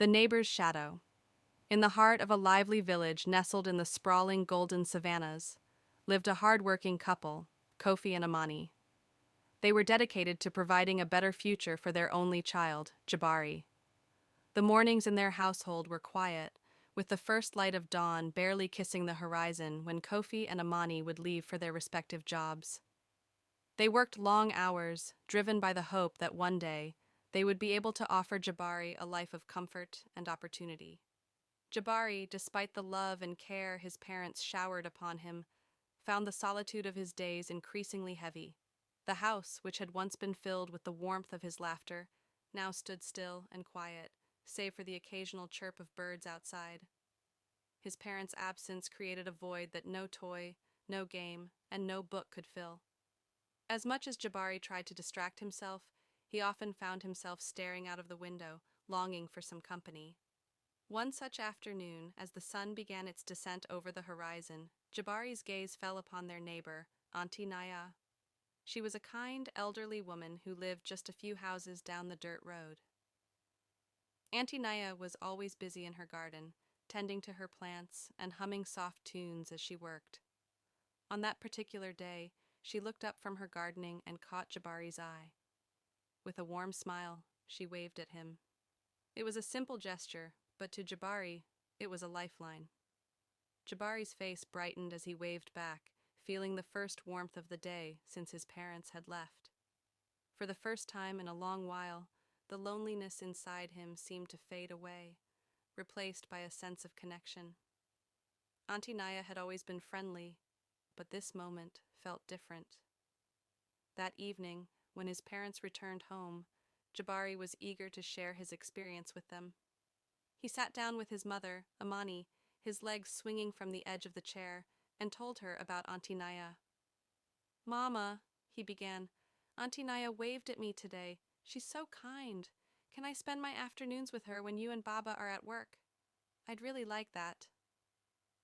The Neighbor's Shadow. In the heart of a lively village nestled in the sprawling golden savannas, lived a hard-working couple, Kofi and Amani. They were dedicated to providing a better future for their only child, Jabari. The mornings in their household were quiet, with the first light of dawn barely kissing the horizon when Kofi and Amani would leave for their respective jobs. They worked long hours, driven by the hope that one day they would be able to offer Jabari a life of comfort and opportunity. Jabari, despite the love and care his parents showered upon him, found the solitude of his days increasingly heavy. The house, which had once been filled with the warmth of his laughter, now stood still and quiet, save for the occasional chirp of birds outside. His parents' absence created a void that no toy, no game, and no book could fill. As much as Jabari tried to distract himself, he often found himself staring out of the window, longing for some company. One such afternoon, as the sun began its descent over the horizon, Jabari's gaze fell upon their neighbor, Auntie Naya. She was a kind, elderly woman who lived just a few houses down the dirt road. Auntie Naya was always busy in her garden, tending to her plants and humming soft tunes as she worked. On that particular day, she looked up from her gardening and caught Jabari's eye. With a warm smile, she waved at him. It was a simple gesture, but to Jabari, it was a lifeline. Jabari's face brightened as he waved back, feeling the first warmth of the day since his parents had left. For the first time in a long while, the loneliness inside him seemed to fade away, replaced by a sense of connection. Auntie Naya had always been friendly, but this moment felt different. That evening, when his parents returned home, Jabari was eager to share his experience with them. He sat down with his mother, Amani, his legs swinging from the edge of the chair, and told her about Auntie Naya. "Mama," he began, "Auntie Naya waved at me today. She's so kind. Can I spend my afternoons with her when you and Baba are at work? I'd really like that."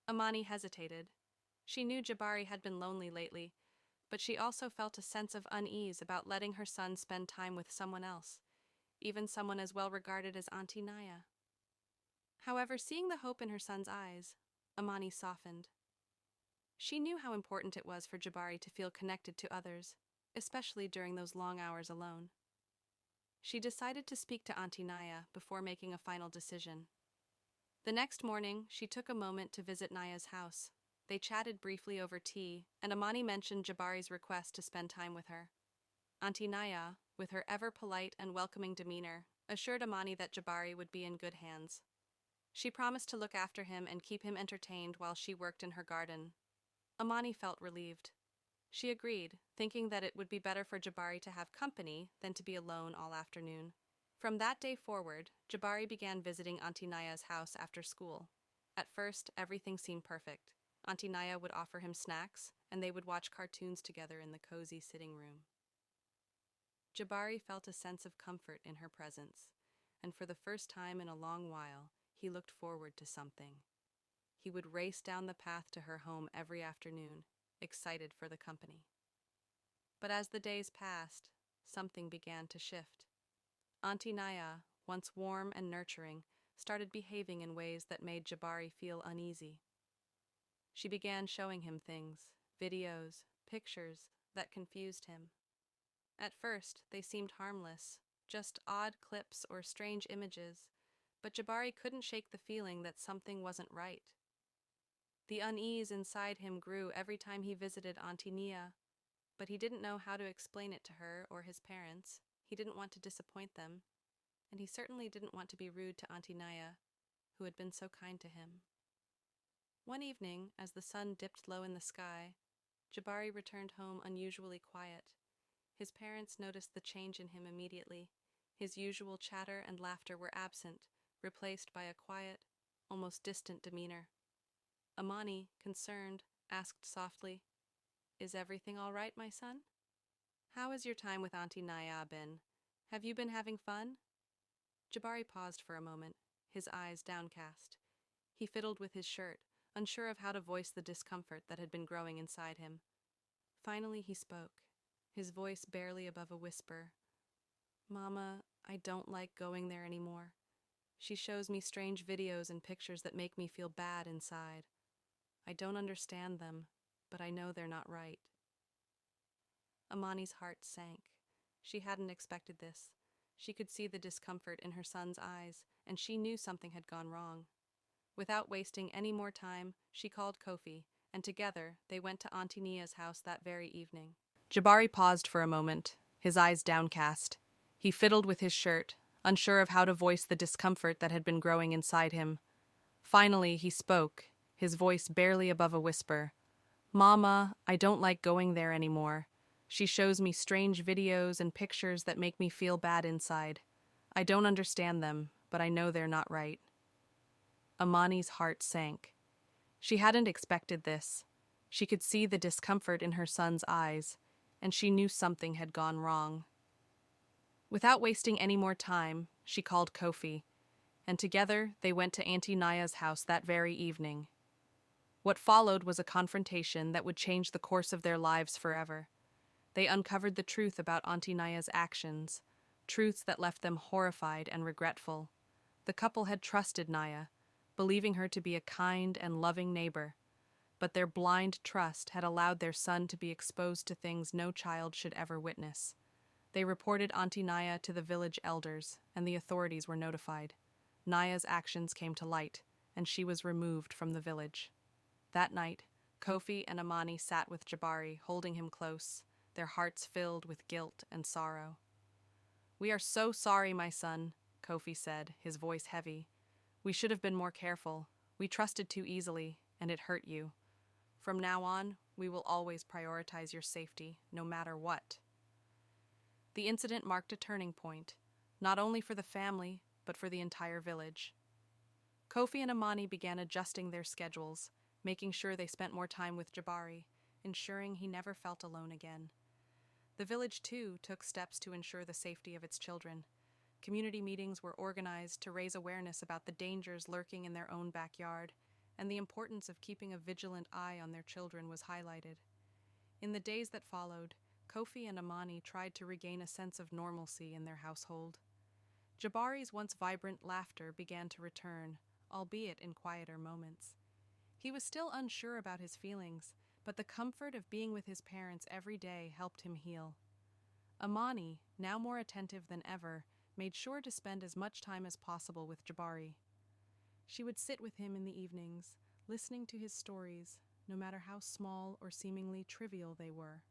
Amani hesitated. She knew Jabari had been lonely lately, but she also felt a sense of unease about letting her son spend time with someone else, even someone as well regarded as Auntie Naya. However, seeing the hope in her son's eyes, Amani softened. She knew how important it was for Jabari to feel connected to others, especially during those long hours alone. She decided to speak to Auntie Naya before making a final decision. The next morning, she took a moment to visit Naya's house. They chatted briefly over tea, and Amani mentioned Jabari's request to spend time with her. Auntie Naya, with her ever-polite and welcoming demeanor, assured Amani that Jabari would be in good hands. She promised to look after him and keep him entertained while she worked in her garden. Amani felt relieved. She agreed, thinking that it would be better for Jabari to have company than to be alone all afternoon. From that day forward, Jabari began visiting Auntie Naya's house after school. At first, everything seemed perfect. Auntie Naya would offer him snacks, and they would watch cartoons together in the cozy sitting room. Jabari felt a sense of comfort in her presence, and for the first time in a long while, he looked forward to something. He would race down the path to her home every afternoon, excited for the company. But as the days passed, something began to shift. Auntie Naya, once warm and nurturing, started behaving in ways that made Jabari feel uneasy. She began showing him things, videos, pictures, that confused him. At first, they seemed harmless, just odd clips or strange images, but Jabari couldn't shake the feeling that something wasn't right. The unease inside him grew every time he visited Auntie Nia, but he didn't know how to explain it to her or his parents. He didn't want to disappoint them, and he certainly didn't want to be rude to Auntie Naya, who had been so kind to him. One evening, as the sun dipped low in the sky, Jabari returned home unusually quiet. His parents noticed the change in him immediately. His usual chatter and laughter were absent, replaced by a quiet, almost distant demeanor. Amani, concerned, asked softly, "Is everything all right, my son? How has your time with Auntie Naya been? Have you been having fun?" Jabari paused for a moment, his eyes downcast. He fiddled with his shirt, unsure of how to voice the discomfort that had been growing inside him. Finally he spoke, his voice barely above a whisper. "Mama, I don't like going there anymore. She shows me strange videos and pictures that make me feel bad inside. I don't understand them, but I know they're not right. Amani's heart sank. She hadn't expected this. She could see the discomfort in her son's eyes, and she knew something had gone wrong. Without wasting any more time, she called Kofi, and together they went to Auntie Nia's house that very evening. Jabari paused for a moment, his eyes downcast. He fiddled with his shirt, unsure of how to voice the discomfort that had been growing inside him. Finally, he spoke, his voice barely above a whisper. "Mama, I don't like going there anymore. She shows me strange videos and pictures that make me feel bad inside. I don't understand them, but I know they're not right." Amani's heart sank. She hadn't expected this. She could see the discomfort in her son's eyes, and she knew something had gone wrong. Without wasting any more time, she called Kofi, and together they went to Auntie Naya's house that very evening. What followed was a confrontation that would change the course of their lives forever. They uncovered the truth about Auntie Naya's actions, truths that left them horrified and regretful. The couple had trusted Naya, believing her to be a kind and loving neighbor, but their blind trust had allowed their son to be exposed to things no child should ever witness. They reported Auntie Naya to the village elders, and the authorities were notified. Naya's actions came to light, and she was removed from the village. That night, Kofi and Amani sat with Jabari, holding him close, their hearts filled with guilt and sorrow. "We are so sorry, my son," Kofi said, his voice heavy. "We should have been more careful. We trusted too easily, and it hurt you. From now on, we will always prioritize your safety, no matter what." The incident marked a turning point, not only for the family, but for the entire village. Kofi and Amani began adjusting their schedules, making sure they spent more time with Jabari, ensuring he never felt alone again. The village, too, took steps to ensure the safety of its children. Community meetings were organized to raise awareness about the dangers lurking in their own backyard, and the importance of keeping a vigilant eye on their children was highlighted. In the days that followed, Kofi and Amani tried to regain a sense of normalcy in their household. Jabari's once vibrant laughter began to return, albeit in quieter moments. He was still unsure about his feelings, but the comfort of being with his parents every day helped him heal. Amani, now more attentive than ever, made sure to spend as much time as possible with Jabari. She would sit with him in the evenings, listening to his stories, no matter how small or seemingly trivial they were.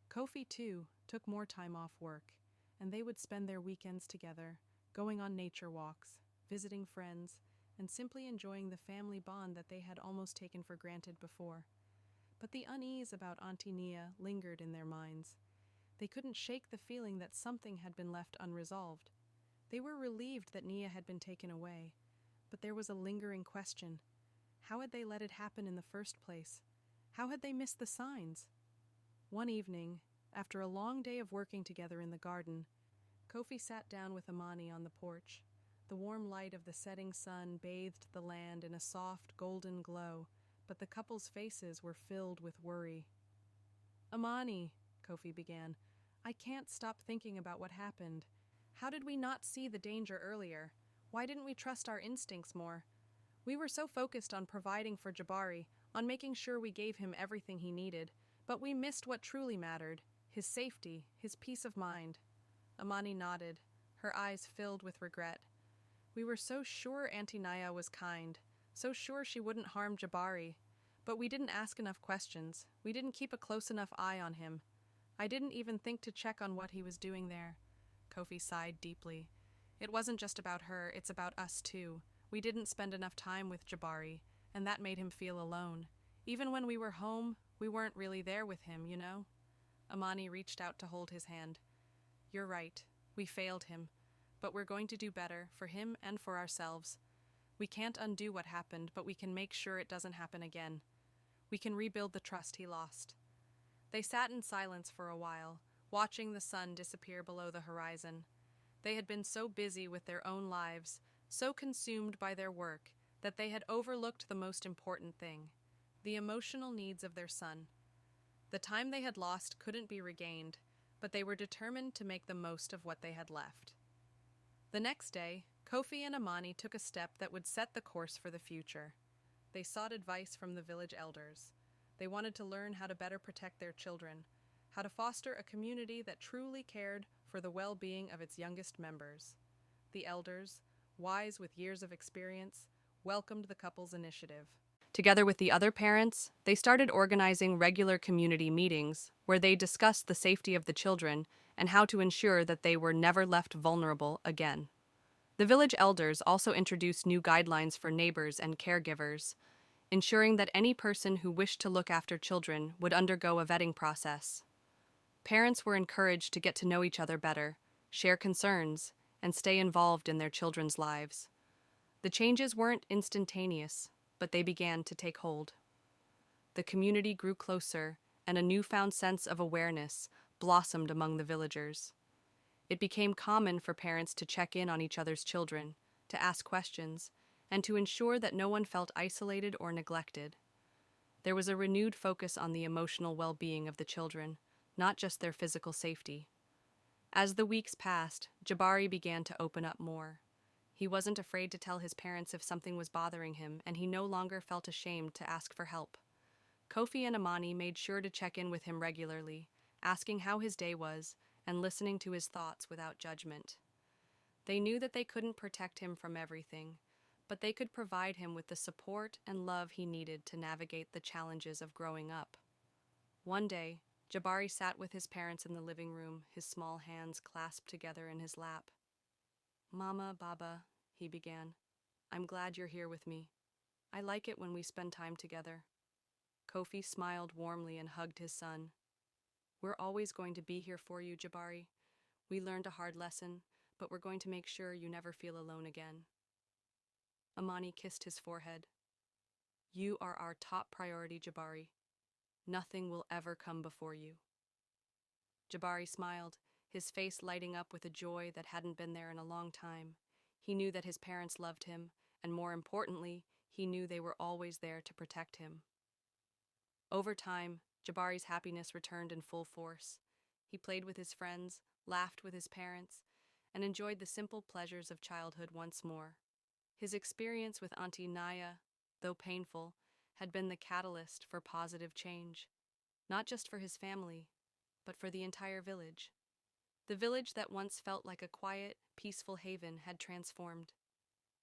Kofi, too, took more time off work, and they would spend their weekends together, going on nature walks, visiting friends, and simply enjoying the family bond that they had almost taken for granted before. But the unease about Auntie Nia lingered in their minds. They couldn't shake the feeling that something had been left unresolved. They were relieved that Nia had been taken away, but there was a lingering question. How had they let it happen in the first place? How had they missed the signs? One evening, after a long day of working together in the garden, Kofi sat down with Amani on the porch. The warm light of the setting sun bathed the land in a soft, golden glow, but the couple's faces were filled with worry. "Amani," Kofi began, "I can't stop thinking about what happened. How did we not see the danger earlier? Why didn't we trust our instincts more? We were so focused on providing for Jabari, on making sure we gave him everything he needed, but we missed what truly mattered, his safety, his peace of mind." Amani nodded, her eyes filled with regret. "We were so sure Auntie Naya was kind, so sure she wouldn't harm Jabari, but we didn't ask enough questions. We didn't keep a close enough eye on him. I didn't even think to check on what he was doing there." Kofi sighed deeply. "It wasn't just about her, it's about us too. We didn't spend enough time with Jabari, and that made him feel alone. Even when we were home, we weren't really there with him, you know?" Amani reached out to hold his hand. "You're right. We failed him. But we're going to do better, for him and for ourselves. We can't undo what happened, but we can make sure it doesn't happen again. We can rebuild the trust he lost." They sat in silence for a while, watching the sun disappear below the horizon. They had been so busy with their own lives, so consumed by their work, that they had overlooked the most important thing, the emotional needs of their son. The time they had lost couldn't be regained, but they were determined to make the most of what they had left. The next day, Kofi and Amani took a step that would set the course for the future. They sought advice from the village elders. They wanted to learn how to better protect their children, how to foster a community that truly cared for the well-being of its youngest members. The elders, wise with years of experience, welcomed the couple's initiative. Together with the other parents, they started organizing regular community meetings where they discussed the safety of the children and how to ensure that they were never left vulnerable again. The village elders also introduced new guidelines for neighbors and caregivers, ensuring that any person who wished to look after children would undergo a vetting process. Parents were encouraged to get to know each other better, share concerns, and stay involved in their children's lives. The changes weren't instantaneous, but they began to take hold. The community grew closer, and a newfound sense of awareness blossomed among the villagers. It became common for parents to check in on each other's children, to ask questions, and to ensure that no one felt isolated or neglected. There was a renewed focus on the emotional well-being of the children, not just their physical safety. As the weeks passed, Jabari began to open up more. He wasn't afraid to tell his parents if something was bothering him, and he no longer felt ashamed to ask for help. Kofi and Amani made sure to check in with him regularly, asking how his day was and listening to his thoughts without judgment. They knew that they couldn't protect him from everything, but they could provide him with the support and love he needed to navigate the challenges of growing up. One day, Jabari sat with his parents in the living room, his small hands clasped together in his lap. "Mama, Baba," he began, "I'm glad you're here with me. I like it when we spend time together." Kofi smiled warmly and hugged his son. "We're always going to be here for you, Jabari. We learned a hard lesson, but we're going to make sure you never feel alone again." Amani kissed his forehead. "You are our top priority, Jabari. Nothing will ever come before you." Jabari smiled, his face lighting up with a joy that hadn't been there in a long time. He knew that his parents loved him, and more importantly, he knew they were always there to protect him. Over time, Jabari's happiness returned in full force. He played with his friends, laughed with his parents, and enjoyed the simple pleasures of childhood once more. His experience with Auntie Naya, though painful, had been the catalyst for positive change, not just for his family, but for the entire village. The village that once felt like a quiet, peaceful haven had transformed.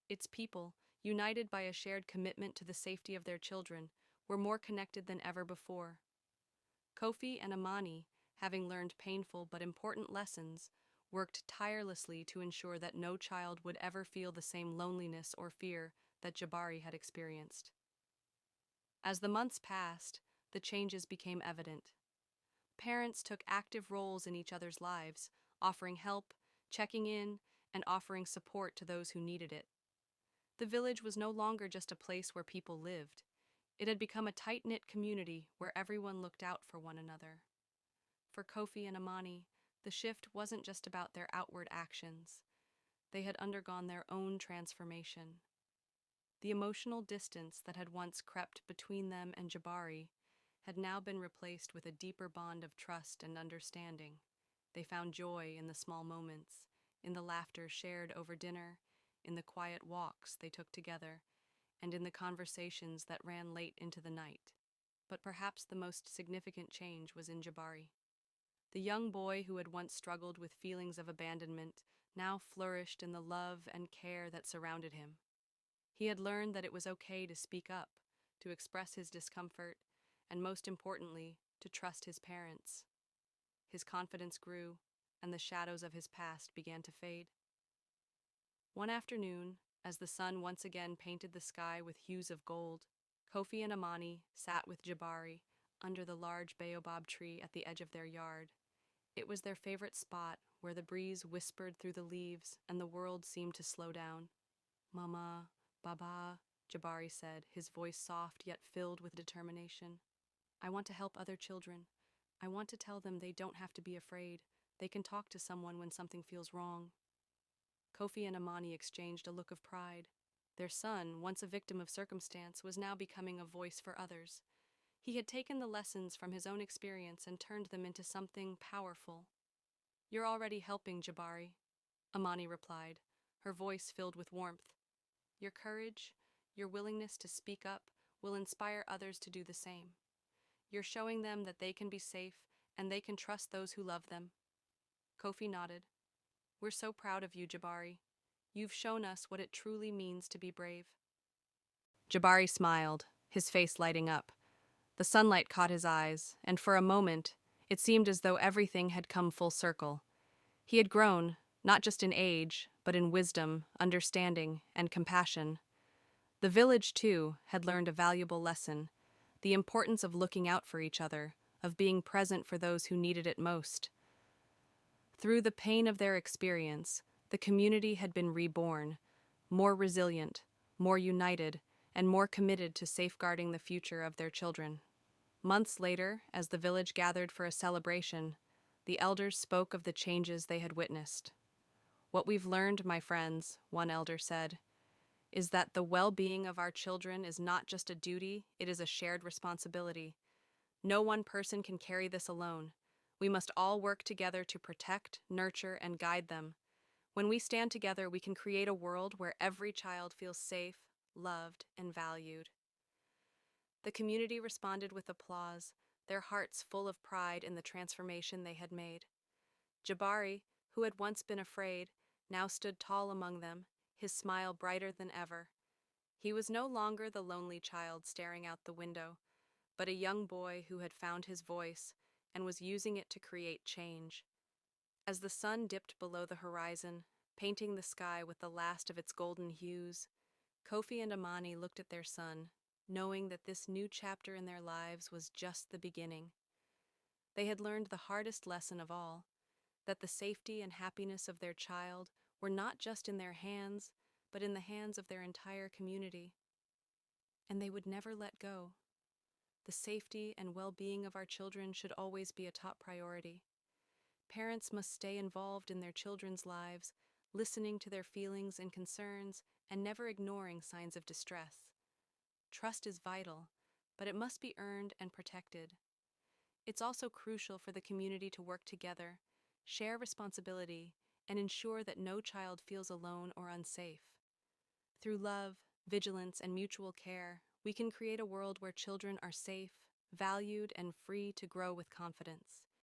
Its people, united by a shared commitment to the safety of their children, were more connected than ever before. Kofi and Amani, having learned painful but important lessons, worked tirelessly to ensure that no child would ever feel the same loneliness or fear that Jabari had experienced. As the months passed, the changes became evident. Parents took active roles in each other's lives, offering help, checking in, and offering support to those who needed it. The village was no longer just a place where people lived. It had become a tight-knit community where everyone looked out for one another. For Kofi and Amani, the shift wasn't just about their outward actions. They had undergone their own transformation. The emotional distance that had once crept between them and Jabari had now been replaced with a deeper bond of trust and understanding. They found joy in the small moments, in the laughter shared over dinner, in the quiet walks they took together, and in the conversations that ran late into the night. But perhaps the most significant change was in Jabari. The young boy who had once struggled with feelings of abandonment now flourished in the love and care that surrounded him. He had learned that it was okay to speak up, to express his discomfort, and most importantly, to trust his parents. His confidence grew, and the shadows of his past began to fade. One afternoon, as the sun once again painted the sky with hues of gold, Kofi and Amani sat with Jabari under the large baobab tree at the edge of their yard. It was their favorite spot, where the breeze whispered through the leaves and the world seemed to slow down. "Mama, Baba," Jabari said, his voice soft yet filled with determination. "I want to help other children. I want to tell them they don't have to be afraid. They can talk to someone when something feels wrong." Kofi and Amani exchanged a look of pride. Their son, once a victim of circumstance, was now becoming a voice for others. He had taken the lessons from his own experience and turned them into something powerful. "You're already helping, Jabari," Amani replied, her voice filled with warmth. Your courage, your willingness to speak up, will inspire others to do the same. You're showing them that they can be safe and they can trust those who love them. Kofi nodded. We're so proud of you, Jabari. You've shown us what it truly means to be brave. Jabari smiled, his face lighting up. The sunlight caught his eyes, and for a moment, it seemed as though everything had come full circle. He had grown, not just in age, but in wisdom, understanding, and compassion. The village, too, had learned a valuable lesson: the importance of looking out for each other, of being present for those who needed it most. Through the pain of their experience, the community had been reborn, more resilient, more united, and more committed to safeguarding the future of their children. Months later, as the village gathered for a celebration, the elders spoke of the changes they had witnessed. What we've learned, my friends, one elder said, is that the well-being of our children is not just a duty, it is a shared responsibility. No one person can carry this alone. We must all work together to protect, nurture, and guide them. When we stand together, we can create a world where every child feels safe, loved, and valued. The community responded with applause, their hearts full of pride in the transformation they had made. Jabari, who had once been afraid, now stood tall among them, his smile brighter than ever. He was no longer the lonely child staring out the window, but a young boy who had found his voice and was using it to create change. As the sun dipped below the horizon, painting the sky with the last of its golden hues, Kofi and Amani looked at their son, knowing that this new chapter in their lives was just the beginning. They had learned the hardest lesson of all, that the safety and happiness of their child were not just in their hands, but in the hands of their entire community. And they would never let go. The safety and well-being of our children should always be a top priority. Parents must stay involved in their children's lives, listening to their feelings and concerns, and never ignoring signs of distress. Trust is vital, but it must be earned and protected. It's also crucial for the community to work together, share responsibility, and ensure that no child feels alone or unsafe. Through love, vigilance, and mutual care, we can create a world where children are safe, valued, and free to grow with confidence.